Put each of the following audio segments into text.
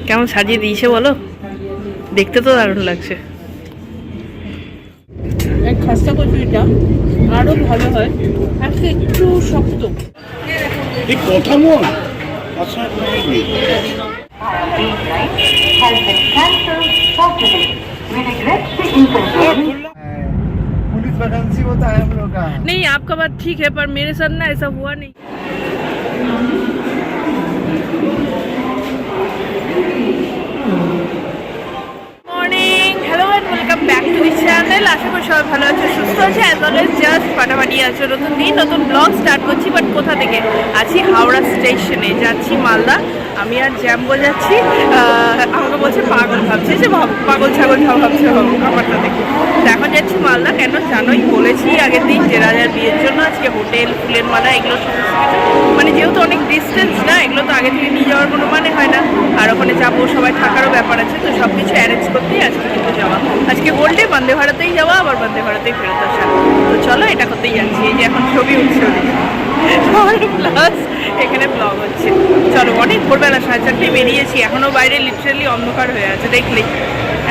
কেমন সাজিয়ে দিয়েছে বলো, দেখতে তো দারুণ লাগছে। খাস্তা কচুরিটা আরো ভালো হয়, আজকে একটু শক্ত। এই কথা মন আচ্ছা पुलिस वैकेंसी होता है हम लोग का। नहीं आपका बात ठीक है, पर मेरे साथ ना ऐसा हुआ नहीं। Morning, hello and welcome back to the channel. আশা করি সবাই ভালো আছে, সুস্থ আছে, অ্যাজ অলওয়েজ জাস্ট ফাটাফাটি আছে। নতুন দিন নতুন ব্লগ স্টার্ট করছি। বাট কোথা থেকে আছি? হাওড়া স্টেশনে যাচ্ছি, মালদা। আমি আর জ্যাম্বো যাচ্ছি। আমাকে বলছে পাগল ভাবছে, যে পাগল ছাগল ভাবছে আমারটা দেখে। তো এখন যাচ্ছি মালদা। কেন জানোই, বলেছি আগের দিন যে রাজার বিয়ের জন্য আজকে হোটেল, ফুলের মালা, এগুলো সমস্ত কিছু, মানে যেহেতু অনেক ডিস্টেন্স না, এগুলো তো আগে থেকে নিয়ে যাওয়ার কোনো মানে হয় না। আর ওখানে যাবো, সবাই থাকারও ব্যাপার আছে, তো সব কিছু অ্যারেঞ্জ করতেই আজকে কিন্তু যাওয়া। আজকে বললে বন্দে ভারতেই যাওয়া, আবার বন্দে ভারতেই ফেরত আসা। তো চলো, এটা করতেই যাচ্ছি। এই যে এখন ছবি উঠছে প্লাস এখানে ব্লগ হচ্ছে। চলো, অনেক ভোরবেলা 4:30 বেরিয়েছি, এখনও বাইরে লিটারালি অন্ধকার হয়ে আছে দেখলেই।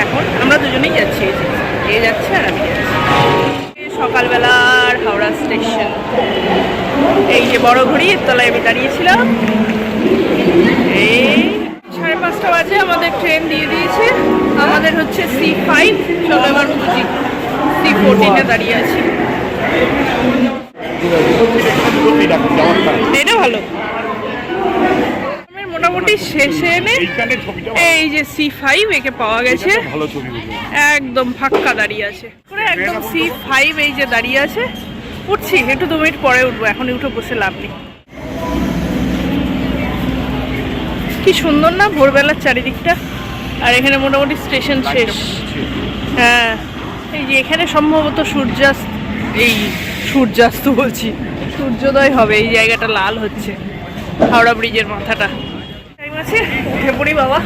এখন আমরা দুজনেই যাচ্ছি, এ যাচ্ছে আর আমি যাচ্ছি। সকালবেলার হাওড়া স্টেশন, এই যে বড় ঘড়ির তলায় আমি দাঁড়িয়েছিলাম। এই 5:30 বাজে আমাদের ট্রেন দিয়ে দিয়েছে। আমাদের হচ্ছে C5। চলো এবার বুঝি, C14-এ দাঁড়িয়ে আছি। এটা ভালো, মোটামুটি শেষে এনে এই যে C5 একে পাওয়া গেছে, একদম ফাঁকা দাঁড়িয়ে আছে, একদম C5 এই যে দাঁড়িয়ে আছে। উঠছি, একটু 2 মিনিট পরে উঠবো, এখনই উঠে বসে লাভ নেই। কি সুন্দর না ভোরবেলার চারিদিকটা। আর এখানে মোটামুটি স্টেশন শেষ। হ্যাঁ, এই যে এখানে সম্ভবত সূর্যাস্ত বলছি, সূর্যোদয় হবে। এই জায়গাটা লাল হচ্ছে, হাওড়া ব্রিজের মাথাটা। টাইম আছে, উঠে পড়ি বাবা।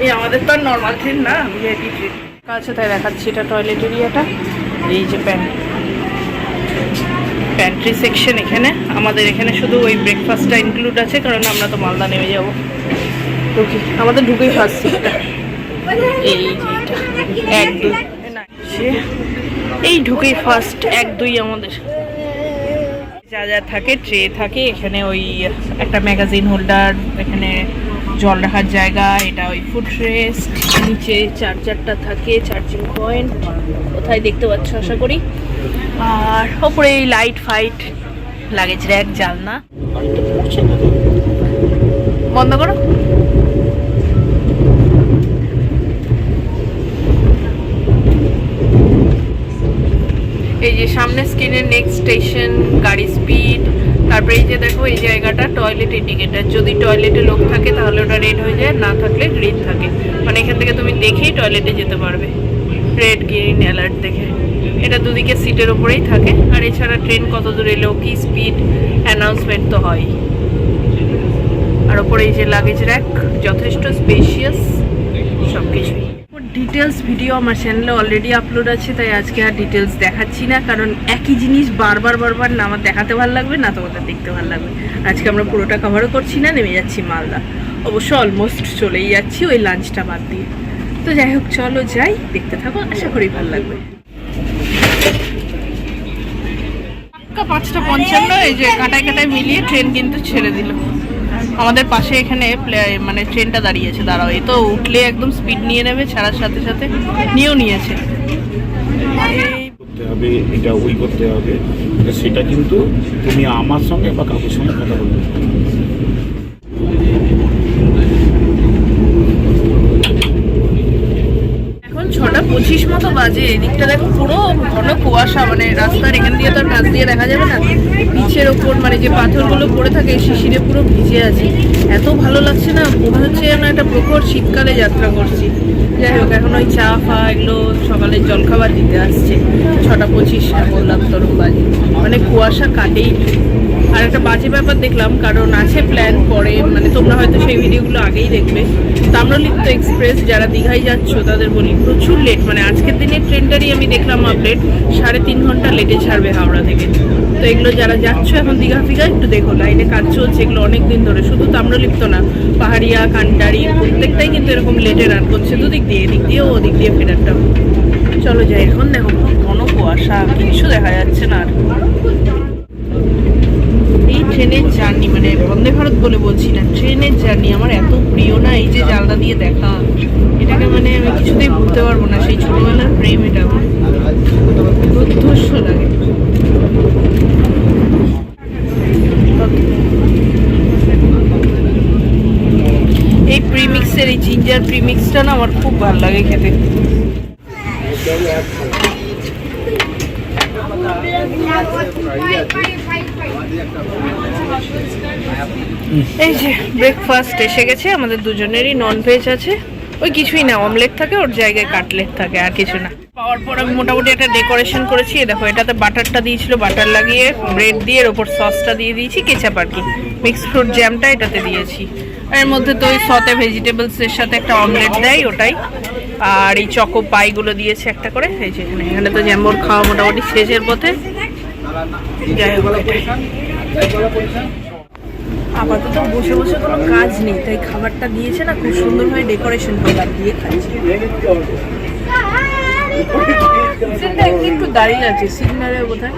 এই আমাদের তো আর নর্মাল ট্রেন না, ভিআইপি ট্রেন। কাছে তাই দেখাচ্ছি, এটা টয়লেট এরিয়াটা। এই যে প্যান্ট্রি সেকশন। এখানে আমাদের এখানে শুধু ওই ব্রেকফাস্টটা ইনক্লুড আছে, কারণ আমরা তো মালদা নেমে যাবো। তো কি আমাদের ঢুকেই ফার্স্ট সিটটা, এই যে 1-2 এই ঢুকেই ফার্স্ট 1-2 আমাদের যা যা থাকে, ট্রে থাকে এখানে, ওই একটা ম্যাগাজিন হোল্ডার, এখানে জল রাখার জায়গা, এটা ওই ফুড রেস্ট, নিচে চার্জারটা থাকে, চার্জিং পয়েন্ট কোথায় দেখতে পাচ্ছ আশা করি। আর ওপরে এই লাইট ফাইট, লাগেজ র্যাক, জানলা বন্ধ করো। এই যে সামনে স্ক্রিনের নেক্সট স্টেশন, গাড়ি স্পিড। তারপরে এই যে দেখো, এই জায়গাটা টয়লেট ইন্ডিকেটার। যদি টয়লেটে লোক থাকে তাহলে ওটা রেড হয়ে যায়, না থাকলে গ্রিন থাকে। মানে এখান থেকে তুমি দেখেই টয়লেটে যেতে পারবে, রেড গ্রিন অ্যালার্ট দেখে। এটা দুদিকে সিটের ওপরেই থাকে। আর এছাড়া ট্রেন কত দূরে এলো, কি স্পিড, অ্যানাউন্সমেন্ট তো হয়। আর ওপরে এই যে লাগেজ র্যাক, যথেষ্ট স্পেশিয়াস সব কিছুই। ডিটেলস ভিডিও আমার চ্যানেলে অলরেডি আপলোড আছে, তাই আজকে আর ডিটেলস দেখাচ্ছি না, কারণ একই জিনিস বারবার না আমার দেখাতে ভালো লাগবে, না তোমাদের দেখতে ভালো লাগবে। আজকে আমরা পুরোটা কভারও করছি না, নেমে যাচ্ছি মালদা। অবশ্য অলমোস্ট চলেই যাচ্ছি, ওই লাঞ্চটা বাদ দিয়ে। তো যাই হোক, চলো যাই, দেখতে থাকো, আশা করি ভালো লাগবে। 5:55, এই যে কাটায় মিলিয়ে ট্রেন কিন্তু ছেড়ে দিল। আমাদের পাশে এখানে মানে ট্রেনটা দাঁড়িয়েছে, দাঁড়াও। এই তো উঠলে একদম স্পিড নিয়ে নেবে, ছাড়ার সাথে সাথে নিয়েও নিয়েছে। করতে হবে, এটা ওই করতে হবে, সেটা কিন্তু তুমি আমার সঙ্গে বা কাকুর সঙ্গে কথা বলবে। এখন 6:25 মতো বাজে। এদিকটা দেখো পুরো ঘন কুয়াশা, মানে রাস্তার এখান দিয়ে তো আর কাছ দিয়ে দেখা যাবে না। পিচের ওপর মানে যে পাথরগুলো পড়ে থাকে, শিশিরে পুরো ভিজে আছে। এত ভালো লাগছে না, মনে হচ্ছে যেন একটা প্রখর শীতকালে যাত্রা করছি। যাই হোক, এখন ওই চা ফা এগুলো সকালের জলখাবার দিতে আসছে। 6:25 বললাম তরুণ বাজে, মানে কুয়াশা কাটেই। আর একটা বাজে ব্যাপার দেখলাম, কারণ আছে প্ল্যান পরে, মানে তোমরা হয়তো সেই ভিডিওগুলো আগেই দেখবে। তাম্রলিপ্ত এক্সপ্রেস যারা দীঘায় যাচ্ছ তাদের বলি, প্রচুর লেট, মানে আজকের দিনে আগের ট্রেনটারই আমি দেখলাম আপডেট 3.5 ঘন্টা লেটে ছাড়বে হাওড়া থেকে। তো এগুলো যারা যাচ্ছ এখন দীঘা ফিঘা একটু দেখো, লাইনে কাজ চলছে এগুলো অনেক দিন ধরে, শুধু তাম্রলিপ্ত না, পাহাড়িয়া, কান্ডারি প্রত্যেকটাই কিন্তু এরকম লেটে রান করছে দুদিক দিয়ে, এদিক দিয়েও ওদিক দিয়ে ফেরারটা। চলো যাই। এখন দেখো ঘন কুয়াশা, কিছু দেখা যাচ্ছে না আর। এই ট্রেনের জার্নি, মানে বন্দে ভারত বলে বলছি না, ট্রেনের জার্নি আমার এত প্রিয় না, এই যে জানলা দিয়ে দেখা, এটাকে মানে আমি কিছুতেই ভুলতে পারবো না। সেই ছোটবেলার প্রেম এটা আমার, দুর্ধর্ষ লাগে। এই প্রিমিক্সের এই জিঞ্জার প্রিমিক্সটা না আমার খুব ভালো লাগে খেতে। এই যে ব্রেকফাস্ট এসে গেছে আমাদের দুজনেরই, নন ভেজ আছে, ওই কিছুই না, অমলেট থাকে ওর জায়গায় কাটলেট থাকে, আর কিছু না। পাওয়ার পর আমি মোটামুটি একটা ডেকোরেশন করেছি। দেখো এটাতে বাটারটা দিয়েছিল, বাটার লাগিয়ে ব্রেড দিয়ে এর ওপর সসটা দিয়ে দিয়েছি, কেচাপ আর কি, মিক্সড ফ্রুট জ্যামটা এটাতে দিয়েছি। এর মধ্যে তো ওই সতে ভেজিটেবলসের সাথে একটা অমলেট দেয় ওটাই, আর এই চকো পাইগুলো দিয়েছে একটা করে। এই যে এখানে তো জ্যাম্বোর খাওয়া মোটামুটি শেষের পথে। যাই হোক, আপাতত বসে বসে কোনো কাজ নেই, তাই খাবারটা দিয়েছে না খুব সুন্দরভাবে ডেকোরেশন করে দিয়ে খাচ্ছি। একটু দাঁড়িয়ে আছে সিগনালে বোধহয়।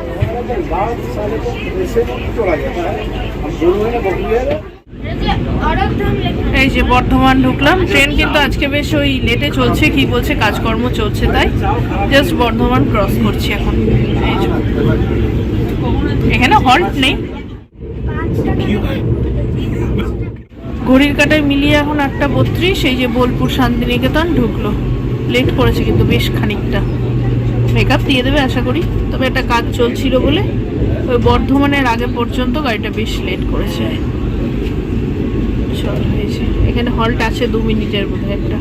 এই যে বর্ধমান ঢুকলাম। ট্রেন কিন্তু আজকে বেশ ওই লেটে চলছে, কি বলছে কাজকর্ম চলছে, তাই জাস্ট বর্ধমান ক্রস করছি এখন। এই যে এখানে হল্ট নেই, ঘড়ির কাঁটায় মিলিয়ে এখন 8:32। এই যে বোলপুর শান্তিনিকেতন ঢুকলো, লেট করেছে কিন্তু বেশ খানিকটা, মেকআপ দিয়ে দেবে আশা করি, তবে একটা কাজ চলছিল বলে ওই বর্ধমানের আগে পর্যন্ত গাড়িটা বেশ লেট করেছে। চল, এই যে এখানে হল্ট আছে 2 মিনিটের বোধহয় একটা।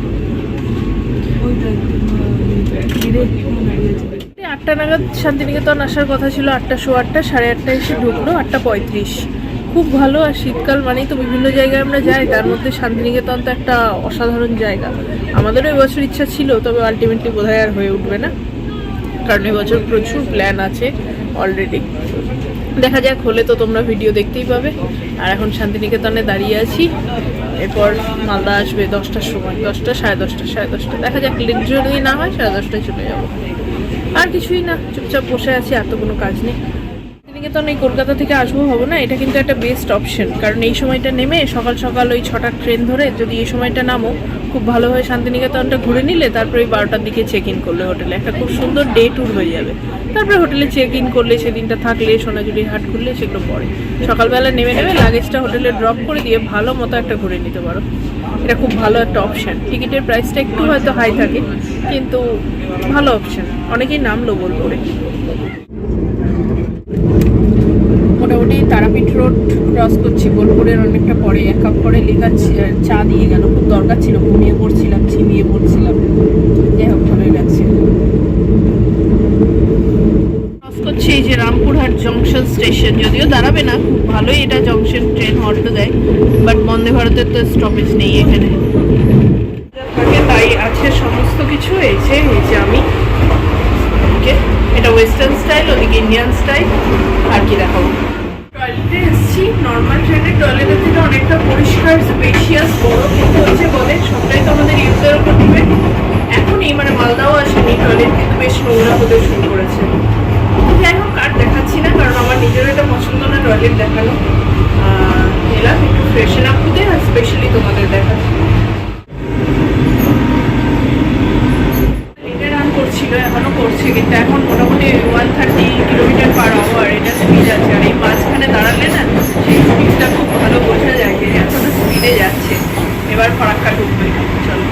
8টা নাগাদ শান্তিনিকেতন আসার কথা ছিল, 8টা, 8:15, 8:30 এসে ঢুকলো 8:35। খুব ভালো। আর শীতকাল মানেই তো বিভিন্ন জায়গায় আমরা যাই, তার মধ্যে শান্তিনিকেতন তো একটা অসাধারণ জায়গা। আমাদেরও এবছর ইচ্ছা ছিল, তবে আলটিমেটলি বোধহয় আর হয়ে উঠবে না, কারণ এবছর প্রচুর প্ল্যান আছে অলরেডি। দেখা যাক, হলে তো তোমরা ভিডিও দেখতেই পাবে। আর এখন শান্তিনিকেতনে দাঁড়িয়ে আছি, এরপর মালদা আসবে 10টার সময়, 10টা, 10:30, দেখা যাক, লেট যদি না হয় 10:30টায় চলে যাবো। আর কিছুই না, চুপচাপ বসে আছি, আর তো কোনো কাজ নেই। শান্তিনিকেতন এই কলকাতা থেকে আসবো ভাবো না, এটা কিন্তু একটা বেস্ট অপশন, কারণ এই সময়টা নেমে সকাল সকাল ওই 6টার ট্রেন ধরে যদি এই সময়টা নামো, খুব ভালো হয়। শান্তিনিকেতনটা ঘুরে নিলে তারপরে ওই 12টার দিকে চেক ইন করলে হোটেলে, একটা খুব সুন্দর ডে ট্যুর হয়ে যাবে। তারপরে হোটেলে চেক ইন করলে, সেদিনটা থাকলে, সোনাঝুরি হাট ঘুরলে, সেগুলো পরে সকালবেলা নেমে লাগেজটা হোটেলে ড্রপ করে দিয়ে ভালো মতো একটা ঘুরে নিতে পারো। এটা খুব ভালো একটা অপশান। টিকিটের প্রাইসটা একটু হয়তো হাই থাকে, কিন্তু ভালো অপশান। অনেকেই নামলো বোলপুরে। মোটামুটি তারাপীঠ রোড ক্রস করছি, বোলপুরের অনেকটা পরে। 1 কাপ করে লেখা চা দিয়ে গেল, খুব দরকার ছিল, ঘুমিয়ে পড়ছিলাম, ঝিমিয়ে পড়ছিলাম। যাই হোক, ভালোই লাগছে। ক্রস করছি এই যে রামপুরহাট জংশন স্টেশন, যদিও দাঁড়াবে না, খুব ভালোই এটা জংশন, ট্রেন হল্ট দেয়, বাট বন্দে ভারতের তো স্টপেজ নেই এখানে, তাই আছে সমস্ত কিছু। এই যে আমি এটা ওয়েস্টার্ন স্টাইল, ওদিকে ইন্ডিয়ান স্টাইল। আর কি দেখাবো, টয়লেটে এসেছি। নর্মাল ট্রেনের টয়লেটের থেকে অনেকটা পরিষ্কার, স্পেশিয়াস, বড়, কিন্তু হচ্ছে বলে সবটাই তো আমাদের ইউজের উপর ডিপেন্ড। এখনই মানে মালদাও আসেনি, টয়লেট কিন্তু বেশ নোংরা হতে শুরু করেছে। যাই হোক, আর দেখাচ্ছি না, কারণ আমার নিজেরও এটা পছন্দ না টয়লেট দেখানো। এলাম একটু ফ্রেশন আপ হতে, আর স্পেশালি তোমাদের দেখাচ্ছি। করছিল, এখনো করছে, কিন্তু এখন মোটামুটি 130 km/h এটা স্পিড আছে। আর এই মাঝখানে দাঁড়ালে না, সেই স্পিডটা খুব ভালো বোঝা যায় যে এখনো স্পিডে যাচ্ছে। এবার ফারাক্কা ঢুকবে। চলো,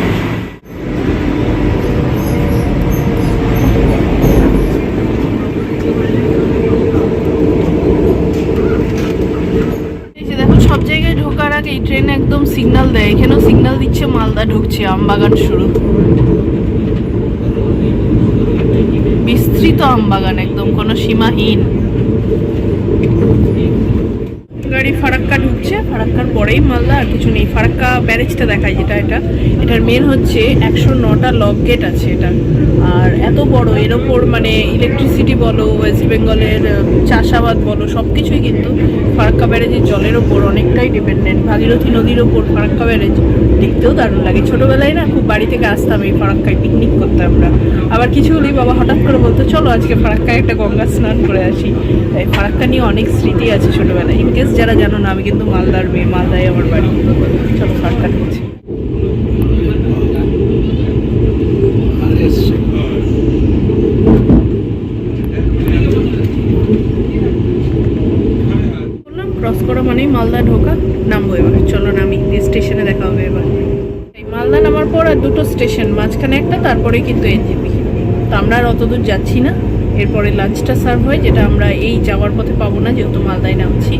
এই যে দেখো, সব জায়গায় ঢোকার আগে এই ট্রেন একদম সিগন্যাল দেয়। এখানেও সিগন্যাল দিচ্ছে, মালদা ঢুকছে, আমবাগান শুরু। বিস্তৃত আমবাগান, একদম কোনো সীমাহীন। গাড়ি ফারাক্কা ঢুকছে, ফারাক্কার পরেই মালদা, আর কিছু নেই। ফারাক্কা ব্যারেজটা দেখায় যেটা, এটার মেন হচ্ছে 109টা লক গেট আছে এটা। আর এত বড়, এর ওপর মানে ইলেকট্রিসিটি বলো, ওয়েস্ট বেঙ্গলের চাষাবাদ বলো, সব কিছুই কিন্তু ফারাক্কা ব্যারেজের জলের ওপর অনেকটাই ডিপেন্ডেন্ট। ভাগীরথী নদীর ওপর ফারাক্কা ব্যারেজ, দেখতেও দারুণ লাগে। ছোটোবেলায় না খুব বাড়ি থেকে আসতাম এই ফারাক্কায়, পিকনিক করতে আমরা। আবার কিছু হলেই বাবা হঠাৎ করে বলতো চলো আজকে ফারাক্কায় একটা গঙ্গা স্নান করে আসি। তাই ফারাক্কা নিয়ে অনেক স্মৃতি আছে ছোটোবেলায়। ইনকেস যারা জানো না, আমি কিন্তু মালদার মেয়ে, মালদায় আমার বাড়ি। চলো ফারাক্কা ঢুকছি। ক্রস করা মানেই মালদা ঢোকা, নামবো এবার। চলো নামি, স্টেশনে দেখা হবে এবার। এই মালদা নামার পর আর দুটো স্টেশন, মাঝখানে একটা, তারপরেই কিন্তু এনজেপি। তো আমরা আর অত দূর যাচ্ছি না। এরপরে লাঞ্চটা সার্ভ হয়, যেটা আমরা এই যাওয়ার পথে পাবো না, যেহেতু মালদায় নামছি।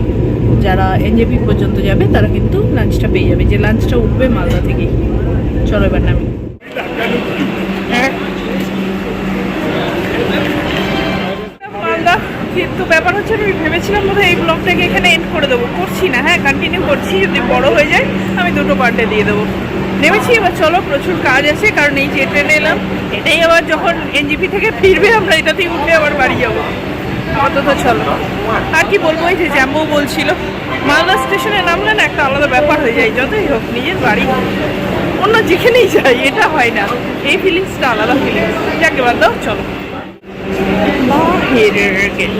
যারা এনজেপি পর্যন্ত যাবে তারা কিন্তু লাঞ্চটা পেয়ে যাবে, যে লাঞ্চটা উঠবে মালদা থেকেই। চলো এবার নামি। মালদা কিন্তু ব্যাপার হচ্ছে, আমি ভেবেছিলাম বোধহয় এই ব্লগটাকে এখানে এন্ড করে দেবো, করছি না। হ্যাঁ, কন্টিনিউ করছি, যদি বড় হয়ে যায় আমি দুটো পার্টে দিয়ে দেবো। নেমেছি এবার, চলো প্রচুর কাজ আছে, কারণ এই যে ট্রেনে এলাম, এটাই আবার যখন এনজিপি থেকে ফিরবে আমরা এটাতেই উঠে আবার বাড়ি যাবো। আপাতত চলো। আর কি বলবো, এই যে জ্যাম্বু বলছিল, মালদা স্টেশনে নামলে না একটা আলাদা ব্যাপার হয়ে যায়। যতই হোক নিজের বাড়ি, অন্য যেখানেই যাই এটা হয় না, এই ফিলিংসটা আলাদা ফিলিংস। যাকে বাদ দাও, চলো। বাহিরের গেট,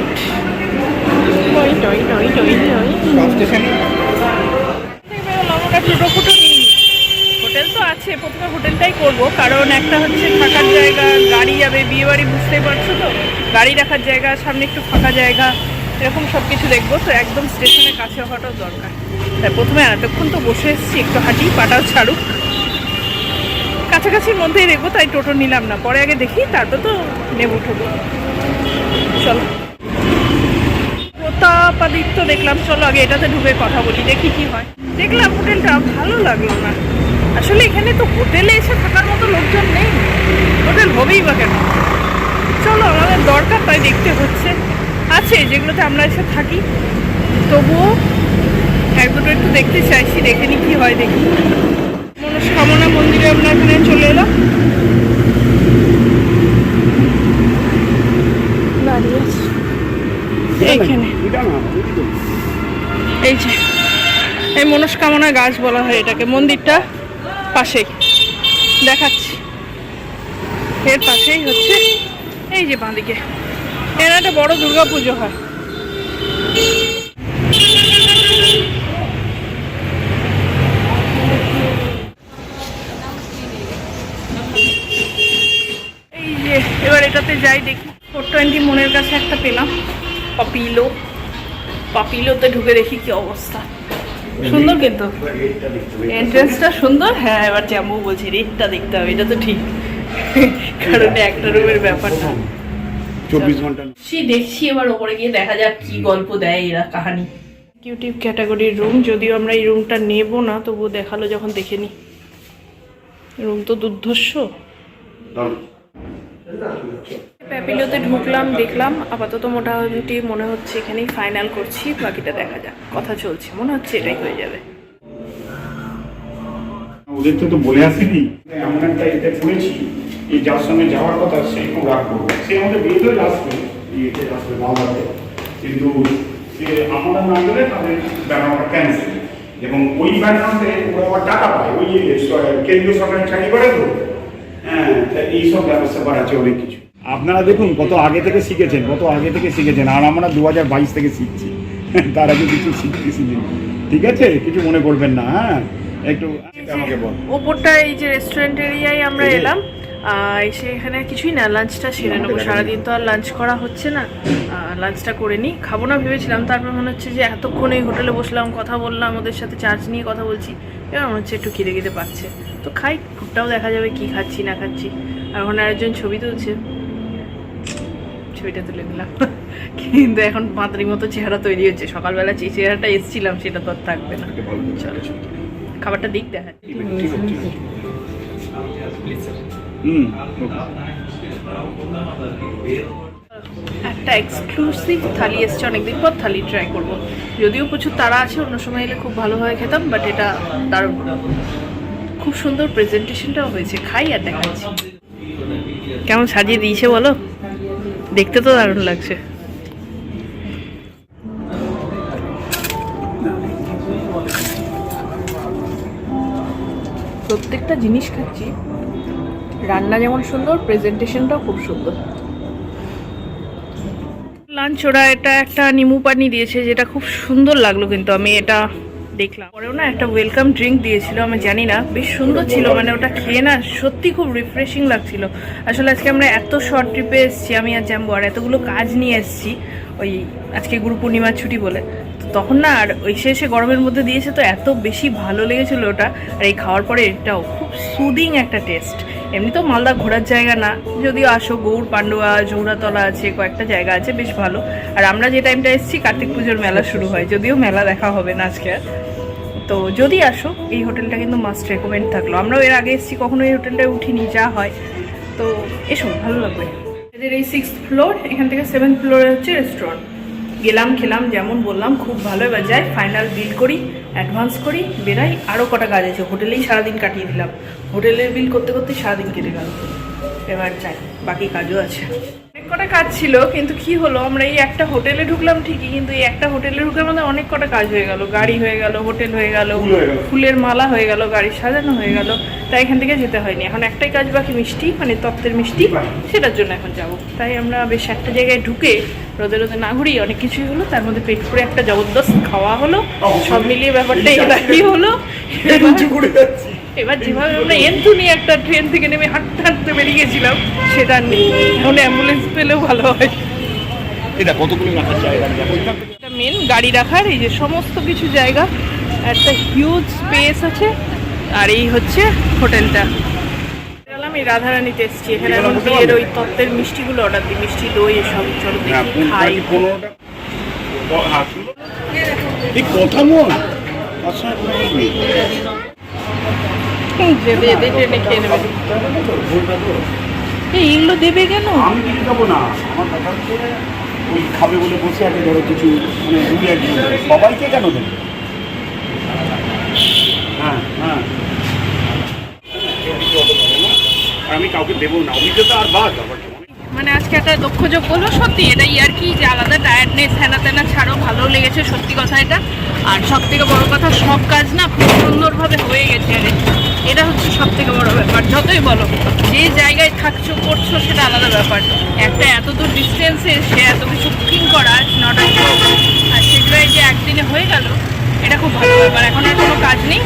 টোটো ফুটো নিই। হোটেল তো আছে, প্রথমে হোটেলটাই করবো, কারণ একটা হচ্ছে থাকার জায়গা, গাড়ি যাবে, বিয়ে বাড়ি বুঝতেই পারছো তো, গাড়ি রাখার জায়গা, সামনে একটু ফাঁকা জায়গা, এরকম সব কিছু দেখবো। তো একদম স্টেশনের কাছে হওয়াটাও দরকার। তাই প্রথমে এতক্ষণ তো বসে এসেছি, একটু হাঁটি, পাটাও ছাড়ুক, কাছাকাছির মধ্যেই দেখবো। তাই টোটো নিলাম না, পরে আগে দেখি, তারপর তো নেবো টোটো। চলো, প্রতাপাদিত্য দেখলাম, চলো আগে এটাতে ঢুকে কথা বলি, দেখি কি হয়। দেখলাম হোটেলটা ভালো লাগলো না। আসলে এখানে তো হোটেলে এসে থাকার মতো লোকজন নেই, হোটেল হবেই বা কেন। চলো, আমাদের দরকার তাই দেখতে হচ্ছে। আছে যেগুলোতে আমরা এসে থাকি, তবুও এক দুটো একটু দেখতে চাইছি, দেখে নি কি হয় দেখি। মনস্কামনা মন্দিরে আমরা এখানে চলে এলাম, দাঁড়িয়ে আছি এইখানে। এই যে এই মনস্কামনা গাছ বলা হয় এটাকে, মন্দিরটা পাশেই দেখাচ্ছি, এর পাশেই হচ্ছে এই যে বাঁদিকে এর একটা বড় দুর্গা পুজো হয়। এই যে এবার এটাতে যাই দেখি। 420 মনের কাছে একটা পেলাম, পাপিলোতে ঢুকে দেখি কি অবস্থা। সুন্দর কিন্তু এন্ট্রেন্সটা সুন্দর। হ্যাঁ, এবার যেমন বলছি রেটটা দেখতে হবে, এটা তো ঠিক, কারণ একটা রুমের ব্যাপার না। 24 ঘন্টা দেখছি এবার ওপরে গিয়ে দেখা যাক কি গল্প দেয় এরা, কাহানি। এক্সিকিউটিভ ক্যাটাগরির রুম, যদিও আমরা এই রুমটা নেব না, তবুও দেখালো যখন দেখে নি। রুম তো দুর্ধর্ষ। প্যাপিলোতে ঢুকলাম, দেখলাম, আপাতত মোটামুটি মনে হচ্ছে এখানেই ফাইনাল করছি, বাকিটা দেখা যাক। কথা চলছে, মনে হচ্ছে এটাই হয়ে যাবে। ওদের তো বলে আসেনি, এমন একটা এতে পড়েছি, এই যার সঙ্গে যাওয়ার কথা সে খুব রাগ করবে, সে আমাদের বিয়ে ধরে আসবে, বিয়েতে আসবে মালদাতে, কিন্তু সে আমরা না গেলে তাদের ব্যানারটা ক্যান্সেল, এবং ওই ব্যানারতে ওরা আবার টাকা পায়, ওই কেন্দ্রীয় সরকারের চাকরি করে তো। হ্যাঁ, এইসব ব্যবস্থা করা আছে অনেক কিছু। আপনারা দেখুন কত আগে থেকে শিখেছেন, আর আমরা 2022 থেকে শিখছি, তার আগে কিছু শিখতেছি। ঠিক আছে, কিছু মনে করবেন না। হ্যাঁ, একটু আমাকে বল। ওপরটা এই যে রেস্টুরেন্ট এরিয়ায় আমরা এলাম, এসে এখানে কিছুই না, লাঞ্চটা সেরে নেবো। সারাদিন তো আর লাঞ্চ করা হচ্ছে না, লাঞ্চটা করে নিই। খাবো না ভেবেছিলাম, তারপর মনে হচ্ছে যে এতক্ষণ এই হোটেলে বসলাম, কথা বললাম, ওদের সাথে চার্জ নিয়ে কথা বলছি, এবার মনে হচ্ছে একটু খিদে পাচ্ছে। তো খাই, ফুডটাও দেখা যাবে কি খাচ্ছি না খাচ্ছি। আর ওখানে আরেকজন ছবি তুলছে, ছবিটা তুলে নিলাম। কিন্তু এখন মাতৃ মতো চেহারা তৈরি হচ্ছে, সকালবেলা যে চেহারাটা এসেছিলাম সেটা তো আর থাকবে না। চলো খাবারটা দিক দেখা। একটা একটা এক্সক্লুসিভ থালি এসছে, অনেকদিন পর থালি ট্রাই করব। যদিও প্রচুর তাড়া আছে, অন্য সময় এলে খুব ভালোভাবে খেতাম, বাট এটা দারুণ, খুব সুন্দর প্রেজেন্টেশনটাও হয়েছে। খাই আর দেখাচ্ছি কেমন সাজিয়ে দিয়েছে বলো, দেখতে তো দারুণ লাগছে। প্রত্যেকটা জিনিস খাচ্ছি, রান্না যেমন সুন্দর, প্রেজেন্টেশনটাও খুব সুন্দর। লাঞ্চ ওরা এটা একটা নিমু পানি দিয়েছে, যেটা খুব সুন্দর লাগলো, কিন্তু আমি এটা দেখলাম পরেও না একটা ওয়েলকাম ড্রিঙ্ক দিয়েছিল, আমি জানি না, বেশ সুন্দর ছিল, মানে ওটা খেয়ে না সত্যি খুব রিফ্রেশিং লাগছিল। আসলে আজকে আমরা এত শর্ট ট্রিপে এসেছি, আমি আর জ্যাম্বো, আর এতগুলো কাজ নিয়ে এসেছি, ওই আজকে গুরু পূর্ণিমার ছুটি বলে, তো তখন না আর ওই শেষে গরমের মধ্যে দিয়েছে, তো এত বেশি ভালো লেগেছিলো ওটা। আর এই খাওয়ার পরে এটাও খুব সুদিং একটা টেস্ট। এমনি তো মালদা ঘোরার জায়গা না, যদিও আসো, গৌড়, পান্ডুয়া, জৌড়াতলা আছে, কয়েকটা জায়গা আছে বেশ ভালো। আর আমরা যে টাইমটা এসেছি কার্তিক পুজোর মেলা শুরু হয়, যদিও মেলা দেখা হবে না আজকে, তো যদি আসো এই হোটেলটা কিন্তু মাস্ট রেকমেন্ড থাকলো। আমরাও এর আগে এসেছি, কখনো এই হোটেলটায় উঠিনি, যা হয়, তো এসো, ভালো লাগবে। এদের এই 6th ফ্লোর, এখান থেকে 7th ফ্লোরে হচ্ছে রেস্টুরেন্ট। গেলাম, খেলাম, যেমন বললাম খুব ভালো। এবার যাই, ফাইনাল বিল করি, অ্যাডভান্স করি, বেরাই। আরও কটা কাজ আছে, হোটেলেই সারাদিন কাটিয়ে দিলাম, হোটেলের বিল করতে করতে সারাদিন কেটে গেল। এবার যাই, বাকি কাজও আছে, অনেক কটা কাজ ছিল, কিন্তু কি হলো, আমরা এই একটা হোটেলে ঢুকলাম ঠিকই, কিন্তু এই একটা হোটেলে ঢুকে আমাদের অনেক কটা কাজ হয়ে গেল। গাড়ি হয়ে গেল, হোটেল হয়ে গেল, ফুলের মালা হয়ে গেল, গাড়ি সাজানো হয়ে গেল, তাই এখান থেকে যেতে হয়নি। এখন একটাই কাজ বাকি, মিষ্টি, মানে তত্ত্বের মিষ্টি, সেটার জন্য এখন যাব। তাই আমরা বেশ একটা জায়গায় ঢুকে রোদে রোদে না ঘুরি, অনেক কিছুই হলো, তার মধ্যে পেট পুরে একটা জবরদস্ত খাওয়া হলো, সব মিলিয়ে ব্যাপারটা এবারই হলো। এবার যেভাবে আমরা এন্থুনি একটা ট্রেন থেকে নেমে হাঁটতে হাঁটতে বেরিয়ে গেছিলাম, সেটা নেই। এখন অ্যাম্বুলেন্স পেলেও ভালো হয়। এটা কতগুলো রাখার জায়গা, এটা মেন গাড়ি রাখার, এই যে সমস্ত কিছু জায়গা, একটা হিউজ স্পেস আছে। আর এই হচ্ছে হোটেলটা। আমি রাধারানীতে এসেছি, এখানে এখন বিয়ের ওই তত্ত্বের মিষ্টিগুলো অর্ডার দিই, মিষ্টি, দই, এসব। চলো দেখি খাই। কথা মন যেতে যেতে ট্রেনে খেয়ে নেবে। এইগুলো দেবে কেন? আমি কিছু দেবো না, আমার কথা হচ্ছে ওই খাবে বলে বসে আছে, ধরো কিছু, মানে দুই একজন, সবাইকে কেন দেবে? হ্যাঁ হ্যাঁ, আমি কাউকে দেবো না, অভিজ্ঞতা আর বাদ। মানে আজকে একটা দক্ষযোগ বলবো, সত্যি এটা ইয়ার কি, যে আলাদা টায়ার্ডনেস হেনা তেনা ছাড়াও ভালো লেগেছে সত্যি কথা এটা। আর সব থেকে বড় কথা, সব কাজ না খুব সুন্দরভাবে হয়ে গেছে। আরে এটা হচ্ছে সব থেকে বড় ব্যাপার। যতই বলো যে জায়গায় থাকছো করছো সেটা আলাদা ব্যাপার, একটা এত দূর ডিস্টেন্সে সে এত কিছু বুকিং করা নট আ জোক, আর সেগুলোই যে একদিনে হয়ে গেল, এটা খুব ভালো ব্যাপার। এখন আর কোনো কাজ নেই,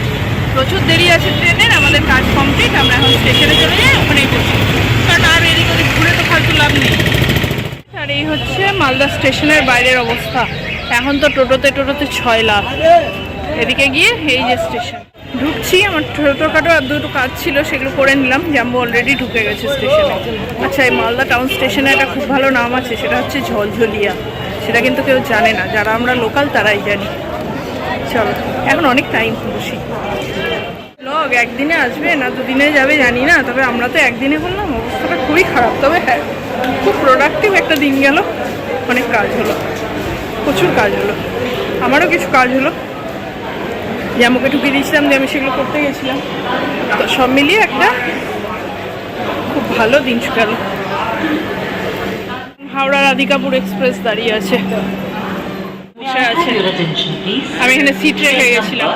প্রচুর দেরি আছে ট্রেনের, আমাদের কাজ কমপ্লিট, আমরা এখন স্টেশনে চলে যাই, ওখানেই বসি, কারণ আর এদিক ওদিক ঘুরে তো ফালতু লাভ নেই। আর এই হচ্ছে মালদা স্টেশনের বাইরের অবস্থা। এখন তো টোটোতে 6 লাখ। এদিকে গিয়ে এই যে স্টেশন ঢুকছি, আমার ছোটোখাটো আর দুটো কাজ ছিল, সেগুলো করে নিলাম। জাম্বো অলরেডি ঢুকে গেছে স্টেশনে। আচ্ছা, এই মালদা টাউন স্টেশনে একটা খুব ভালো নাম আছে, সেটা হচ্ছে ঝলঝলিয়া। সেটা কিন্তু কেউ জানে না, যারা আমরা লোকাল তারাই জানি। চলো, এখন অনেক টাইম, বসি। ব্লগ একদিনে আসবে না দুদিনে যাবে জানি না, তবে আমরা তো একদিনে করলাম, অবস্থাটা খুবই খারাপ। তবে হ্যাঁ, খুব প্রোডাক্টিভ একটা দিন গেল, অনেক কাজ হলো, প্রচুর কাজ হলো, আমারও কিছু কাজ হলো। জামুকে ঢুকিয়ে দিয়েছিলাম যে আমি সেগুলো করতে গেছিলাম, তো সব মিলিয়ে একটা খুব ভালো দিন গেল। হাওড়া রাধিকাপুর এক্সপ্রেস দাঁড়িয়ে আছে, বসে আছে। আমি এখানে সিট রেখে গেছিলাম।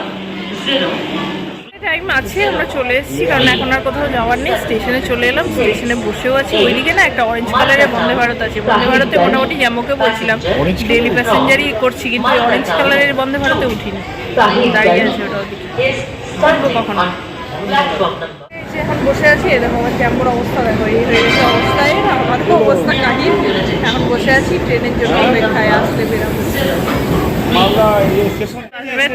টাইম আছে, আমরা চলে এসেছি, কারণ এখন আর কোথাও যাওয়ার নেই। স্টেশনে চলে এলাম, স্টেশনে বসেও আছি। ওইদিকে না একটা অরেঞ্জ কালারের বন্দে ভারত আছে। বন্দে ভারতে মোটামুটি জামুকে বলছিলাম ডেলি প্যাসেঞ্জারই করছি, কিন্তু অরেঞ্জ কালারের বন্দে ভারতে উঠিনি, দাঁড়িয়ে আছে ওটা ওদিকে। কখনো এখন বসে আছি, দেখো আমার জ্যাম্বোর অবস্থা, দেখো এই হয়ে গেছে অবস্থায়, আমাদের অবস্থা কাহিল। এখন বসে আছি ট্রেনের জন্য অপেক্ষায়, আসলে বেরোবো,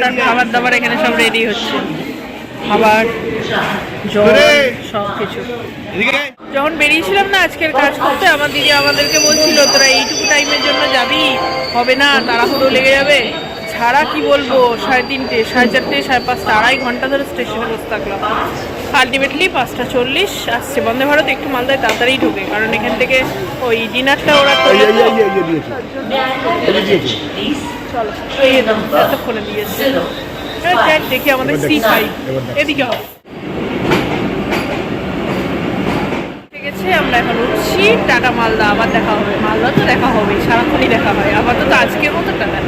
তার খাবার দাবার এখানে সব রেডি হচ্ছে, খাবার, জল, সব কিছু। যখন বেরিয়েছিলাম না আজকের কাজ করতে, আমার দিদি আমাদেরকে বলছিল তোরা এইটুকু টাইমের জন্য যাবি, হবে না, তাড়াহুড়ো লেগে যাবে। ছাড়া কি বলবো, 3:30, 4:30, 5:30, 2.5 ঘন্টা ধরে স্টেশনে বসে থাকলাম। আলটিমেটলি 5:40 আসছে। বন্দে ভারত একটু মালদায় তাড়াতাড়ি ঢোকে, কারণ এখান থেকে ওই ডিনারটা ওরা তোলে তো। চলো এই দাম এতক্ষণে দিয়েছে। দেখ দেখি আমাদের C5 এদিকে হবে। ঠিক আছে, আমরা এখন উঠছি। টাটা মালদা, আবার দেখা হবে। মালদা তো দেখা হবে, সারাক্ষণই দেখা হয়। আপাতত আজকের মতো টাটা।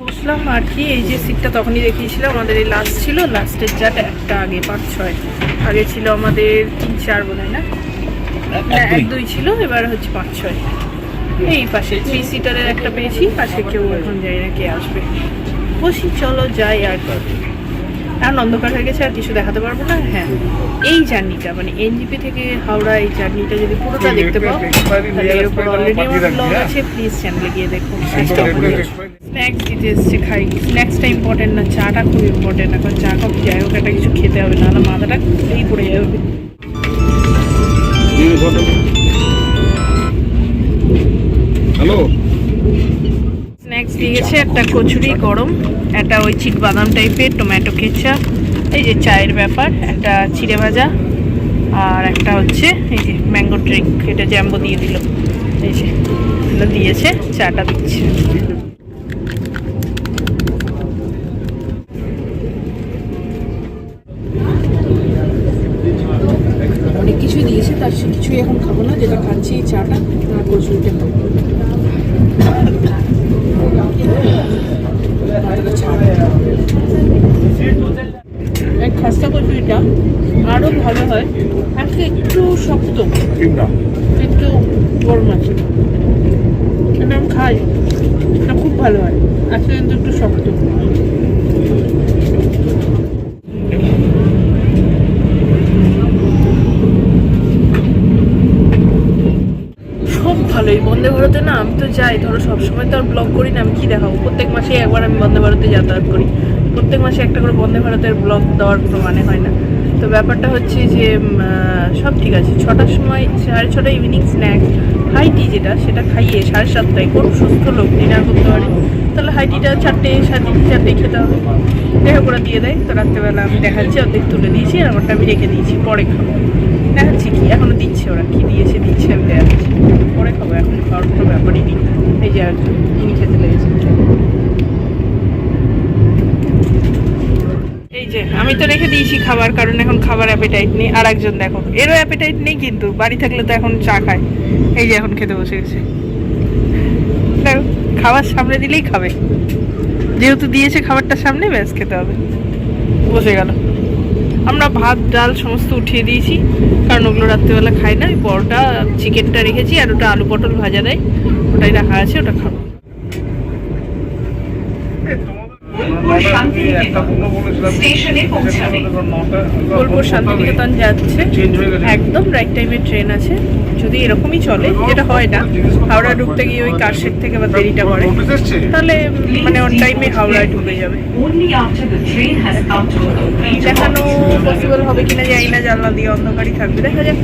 বসলাম আর কি, এই যে সিটটা তখনই দেখিয়েছিলাম আমাদের এই লাস্ট ছিল। লাস্টের জাট একটা আগে 5-6 আগে ছিল আমাদের 3-4 বোধ হয়, না 1-2 ছিল, এবার হচ্ছে 5-6। এই পাশে 3 সিটারের একটা পেয়েছি, পাশে কেউ এখন যাই না কে আসবে। বসি, চলো যাই। আর অন্ধকার হয়ে গেছে, আর কিছু দেখাতে পারবো না। হ্যাঁ, এই জার্নিটা মানে এনজিপি থেকে হাওড়া, এই জার্নিটা যদি পুরোটা দেখতে পাও তাহলে এর উপর অলরেডি আমার ব্লগ আছে, প্লিজ চ্যানেলে গিয়ে দেখো। স্ন্যাক্স দিতে এসছে, খাই। স্ন্যাক্সটা ইম্পর্টেন্ট না, চাটা খুব ইম্পর্টেন্ট। এখন চা কফি যাই হোক, একটা কিছু খেতে হবে, নাহলে মাথাটা এই পড়ে যাবে। হ্যালো, স্ন্যাক্স দিয়ে গেছে একটা কচুরি গরম, একটা ওই চিট বাদাম টাইপের টমেটো কেচাপ, এই যে চায়ের ব্যাপার, একটা চিড়ে ভাজা, আর একটা হচ্ছে এই যে ম্যাঙ্গো ড্রিঙ্ক, এটা জ্যাম্বো দিয়ে দিল। এই যে এগুলো দিয়েছে, চাটা দিচ্ছে। অনেক কিছুই দিয়েছে, তার কিছুই এখন খাবো না। যেটা খাচ্ছি এই চাটা আর কচুরিটা খাবো। এই খাস্তা কচুরিটা আরও ভালো হয়, আজকে একটু শক্ত, একটু গরম আছে। এটা আমি খাই, এটা খুব ভালো হয়। আজকে কিন্তু একটু শক্ত। সব ভালোই বন্দে ভারতে না। আমি তো যাই, ধরো সবসময় তো আর ব্লগ করি না, আমি কি দেখাবো? প্রত্যেক মাসে একবার আমি বন্দে ভারতে যাতায়াত করি, প্রত্যেক মাসে একটা করে বন্দে ভারতের ব্লগ দেওয়ার কোনো মানে হয় না। তো ব্যাপারটা হচ্ছে যে সব ঠিক আছে। 6টার সময় 6:30 ইভিনিং স্ন্যাক্স হাই টি যেটা, সেটা খাইয়ে 7:30 কোন সুস্থ লোক ডিনার করতে পারে? তাহলে হাই টিটা 4টে 4:30 খেতে হবে। দেখা করে দিয়ে দেয়। তো রাত্রেবেলা আমি দেখাচ্ছি, অর্ধেক তুলে দিয়েছি, আর আমারটা আমি রেখে দিয়েছি, পরে খাবো। দেখাচ্ছি কি এখনো দিচ্ছে, ওরা কি দিয়েছে দিচ্ছে, আমি দেখাচ্ছি, পরে খাবো। এখন খাওয়ার কোনো ব্যাপারই নেই। এই যে আর তিনি খেতে লেগেছে। এই যে আমি তো রেখে দিয়েছি খাবার, কারণ এখন খাবার অ্যাপেটাইট নেই। আর একজন দেখো, এরও অ্যাপেটাইট নেই, কিন্তু বাড়ি থাকলে তো এখন চা খায়। এই যে এখন খেতে বসে গেছে। দেখো, খাবার সামনে দিলেই খাবে, যেহেতু দিয়েছে খাবারটা সামনে, ব্যাস খেতে হবে। বসে গেল। আমরা ভাত ডাল সমস্ত উঠিয়ে দিয়েছি, কারণ ওগুলো রাত্রিবেলা খাই না। ওই পরোটা চিকেনটা রেখেছি, আর ওটা আলু পটল ভাজা দেয়, ওটাই রাখা আছে, ওটা খাবো। বোলপুর শান্তিনিকেতন যাচ্ছে, একদম রাইট টাইমে ট্রেন আছে। যদি এরকমই চলে, যেটা হয় না, হাওড়া ঢুকতে গিয়ে ওই কারশেড থেকে আবার দেরিটা করে, তাহলে মানে অন টাইমে হাওড়ায় ঢুকে যাবে। দেখানো পসিবল হবে কিনা জানি না, জানলা দিয়ে অন্ধকারই থাকবে, দেখা যাক।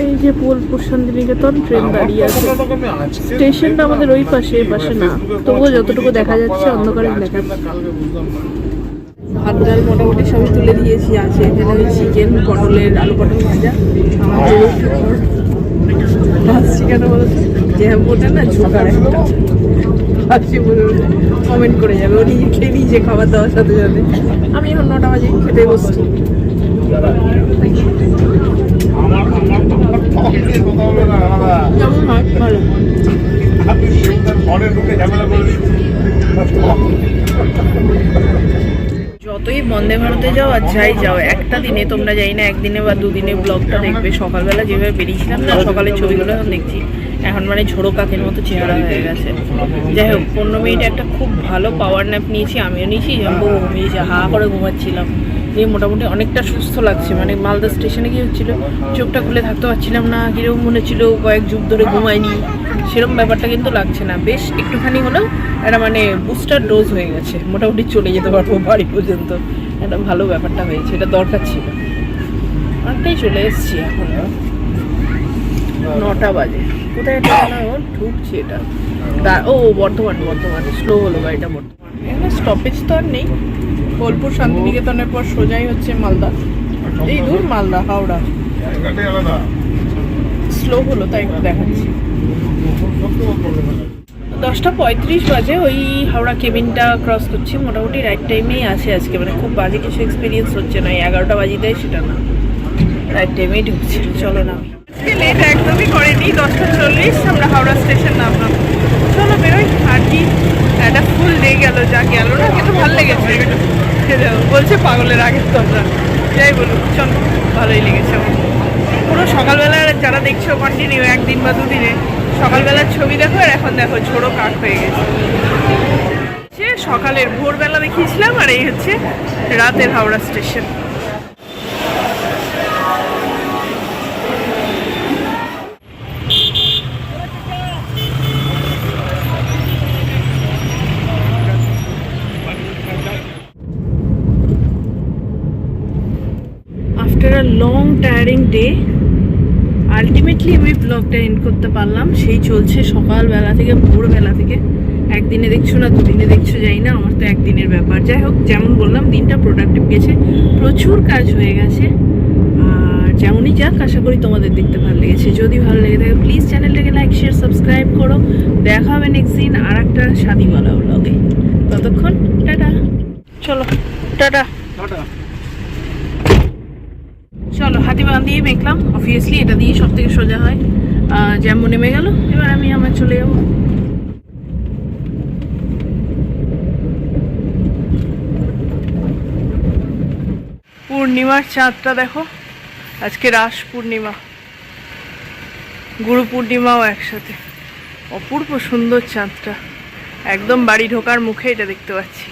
এই যে বোলপুর শান্তিনিকেতন ট্রেন দাঁড়িয়ে আছে। স্টেশনটা আমাদের ওই পাশে, এই পাশে না, তবুও যতটুকু দেখা যাচ্ছে অন্ধকারে দেখা যাচ্ছে। ভাত ডাল মোটামুটি সবই তুলে দিয়েছি, আছে এখানে ওই চিকেন, পটলের আলু পটল ভাজা। আমাদের ভাবছি কেন বলছে যে ওটা না ঝোঁকার একটা, ভাবছি কমেন্ট করে যাবে, ও নিজে খেয়ে নিজে খাবার দেওয়ার সাথে সাথে। আমি এখন 9টা বাজে খেতে বসছি। কেমন হয়? ভালো। যতই বন্দে ভারতে যাও আর যাই যাও, একটা দিনে তোমরা যাই না, একদিনে বা দুদিনে ব্লগটা দেখবে। সকালবেলা যেভাবে বেরিয়েছিলাম না, সকালের ছবিগুলো এখন দেখছি, এখন মানে ঝোড়ো কাকের মতো চেহারা হয়ে গেছে। যাই হোক, 15 মিনিট একটা খুব ভালো পাওয়ার ন্যাপ নিয়েছি, আমিও নিয়েছি, ঘুমিয়েছি, হা করে ঘুমাচ্ছিলাম। দিয়ে মোটামুটি অনেকটা সুস্থ লাগছে। মানে মালদা স্টেশনে কি হচ্ছিলো, চোখটা খুলে থাকতে পারছিলাম না, কীরকম মনে হচ্ছিলো কয়েক যুগ ধরে ঘুমাইনি, সেরকম ব্যাপারটা কিন্তু লাগছে না। বেশ একটুখানি হলেও একটা মানে বুস্টার ডোজ হয়ে গেছে, মোটামুটি চলে যেতে পারবো বাড়ি পর্যন্ত। একটা ভালো ব্যাপারটা হয়েছে, এটা দরকার ছিল। অনেকটাই চলে এসেছি এখন, 9টা বাজে। কোথায় এটা ঢুকছি? এটা ও বর্ধমানে স্লো হলো গাড়িটা। বর্ধমান এখানে স্টপেজ তো আর নেই। বোলপুর শান্তিনিকেতনের পর সোজাই হচ্ছে মালদা। এই দূর মালদা হাওড়া স্লো হলো তাই একটু দেখাচ্ছি। 10:35 বাজে, ওই হাওড়া কেবিনটা ক্রস করছি। মোটামুটি রাইট টাইমেই আছে আজকে, মানে খুব বাজে কিছু এক্সপিরিয়েন্স হচ্ছে না। 11টা বাজে দেয় সেটা না, রাইট টাইমেই ঢুকছি। চলো না, আজকে লেট একদমই করেনি। 10:40 আমরা হাওড়া স্টেশন নামলাম। চলো বেরোই। আর কি একটা ফুল ডে গেল, যা গেল না কিন্তু ভালো লেগেছে। বলছে পাগলের আগের তোমরা, যাই বলুক চলো ভালোই লেগেছে আমার। পুরো সকালবেলা যারা দেখছো কন্টিনিউ একদিন বা দুদিনে, সকালবেলার ছবি দেখো আর এখন দেখো ঝোড়ো কাক হয়ে গেছে। সে সকালের ভোরবেলা দেখিয়েছিলাম, আর এই হচ্ছে রাতের Howrah station. After a long tiring day ultimately আমি ব্লগটা এন্ড করতে পারলাম। সেই চলছে সকালবেলা থেকে, ভোরবেলা থেকে। একদিনে দেখছো না দুদিনে দেখছো যাই না, আমার তো একদিনের ব্যাপার। যাই হোক, যেমন বললাম দিনটা প্রোডাক্টিভ গেছে, প্রচুর কাজ হয়ে গেছে। আর যেমনই যাক, আশা করি তোমাদের দেখতে ভালো লেগেছে। যদি ভালো লেগে থাকে প্লিজ চ্যানেলটাকে লাইক শেয়ার সাবস্ক্রাইব করো। দেখা হবে নেক্সট দিন আর একটা শাদিওয়ালা ব্লগে। ততক্ষণ টাটা। চলো টাটা। চলো, হাতিবাগান দিয়ে মেখলাম। অবভিয়াসলি এটা দিয়ে সব থেকে সোজা হয়। যেমন নেমে গেল, এবার আমি আমার চলে যাবো। পূর্ণিমার চাঁদটা দেখো, আজকে রাস পূর্ণিমা, গুরু পূর্ণিমাও একসাথে। অপূর্ব সুন্দর চাঁদটা, একদম বাড়ি ঢোকার মুখে এটা দেখতে পাচ্ছি।